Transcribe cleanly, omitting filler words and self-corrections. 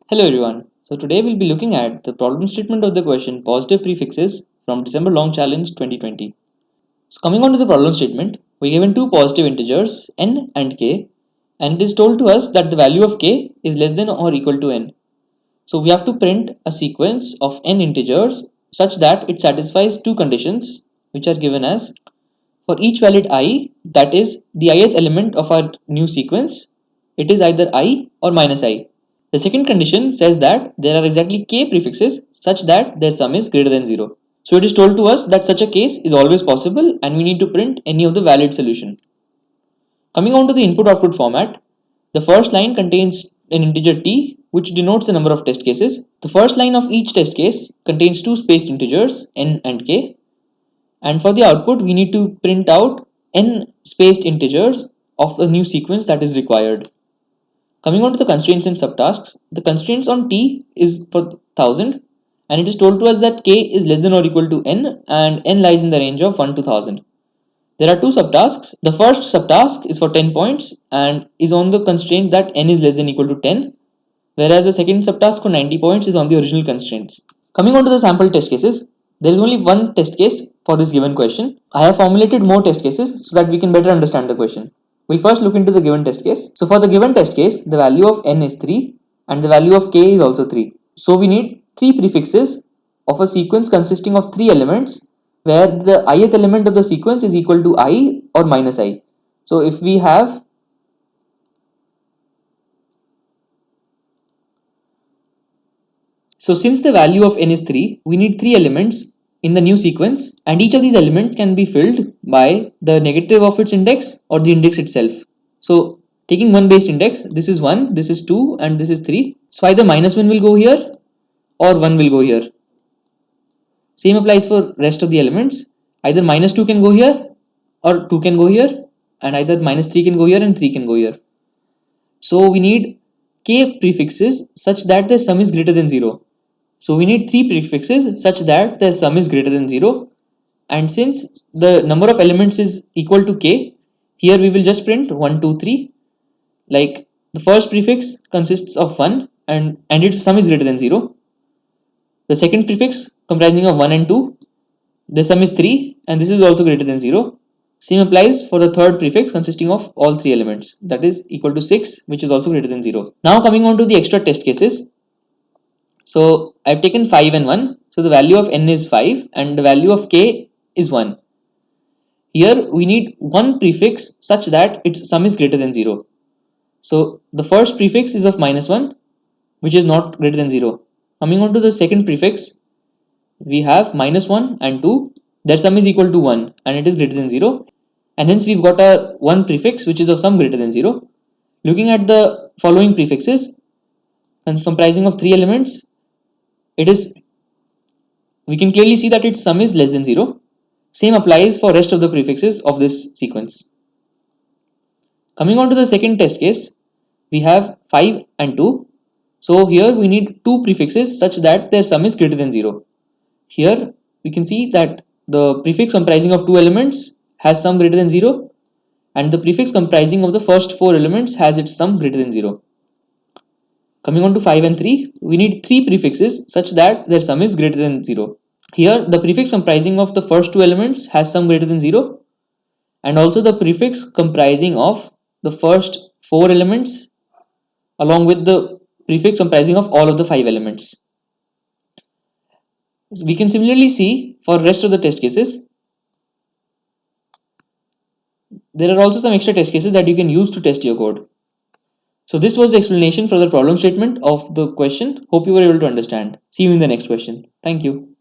Hello everyone. So today we'll be looking at the problem statement of the question positive prefixes from December Long Challenge 2020. So coming on to the problem statement, we're given two positive integers n and k, and it is told to us that the value of k is less than or equal to n. So we have to print a sequence of n integers such that it satisfies two conditions which are given as for each valid I, that is the ith element of our new sequence, it is either I or minus I. The second condition says that there are exactly k prefixes such that their sum is greater than 0. So it is told to us that such a case is always possible and we need to print any of the valid solution. Coming on to the input output format, the first line contains an integer t which denotes the number of test cases. The first line of each test case contains two spaced integers n and k, and for the output we need to print out n spaced integers of the new sequence that is required. Coming on to the constraints and subtasks, the constraints on t is for 1000 and it is told to us that k is less than or equal to n and n lies in the range of 1 to 1000. There are two subtasks. The first subtask is for 10 points and is on the constraint that n is less than or equal to 10, whereas the second subtask for 90 points is on the original constraints. Coming on to the sample test cases, there is only one test case for this given question. I have formulated more test cases so that we can better understand the question. We'll first look into the given test case. So for the given test case, the value of n is 3 and the value of k is also 3. So we need three prefixes of a sequence consisting of three elements where the ith element of the sequence is equal to I or minus I. So if we have So since the value of n is 3, we need 3 elements in the new sequence and each of these elements can be filled by the negative of its index or the index itself. So taking one base index, this is 1, this is 2 and this is 3. So either minus 1 will go here or 1 will go here. Same applies for rest of the elements. Either minus 2 can go here or 2 can go here and either minus 3 can go here and 3 can go here. So we need k prefixes such that the sum is greater than 0. So we need three prefixes such that the sum is greater than 0, and since the number of elements is equal to k, here we will just print 1, 2, 3. Like the first prefix consists of 1 and its sum is greater than 0. The second prefix comprising of 1 and 2, the sum is 3 and this is also greater than 0. Same applies for the third prefix consisting of all three elements, that is equal to 6, which is also greater than 0. Now coming on to the extra test cases. So I've taken 5 and 1. So the value of n is 5 and the value of k is 1. Here we need one prefix such that its sum is greater than 0. So the first prefix is of minus 1, which is not greater than 0. Coming on to the second prefix, we have minus 1 and 2. Their sum is equal to 1 and it is greater than 0. And hence we've got a one prefix which is of sum greater than 0. Looking at the following prefixes and comprising of three elements, it is we can clearly see that its sum is less than 0. Same applies for rest of the prefixes of this sequence. Coming on to the second test case, we have 5 and 2. So here we need two prefixes such that their sum is greater than 0. Here we can see that the prefix comprising of two elements has sum greater than 0 and the prefix comprising of the first four elements has its sum greater than 0. Coming on to 5 and 3, we need three prefixes such that their sum is greater than 0. Here the prefix comprising of the first two elements has sum greater than 0 and also the prefix comprising of the first four elements along with the prefix comprising of all of the five elements. We can similarly see for rest of the test cases. There are also some extra test cases that you can use to test your code. So this was the explanation for the problem statement of the question. Hope you were able to understand. See you in the next question. Thank you.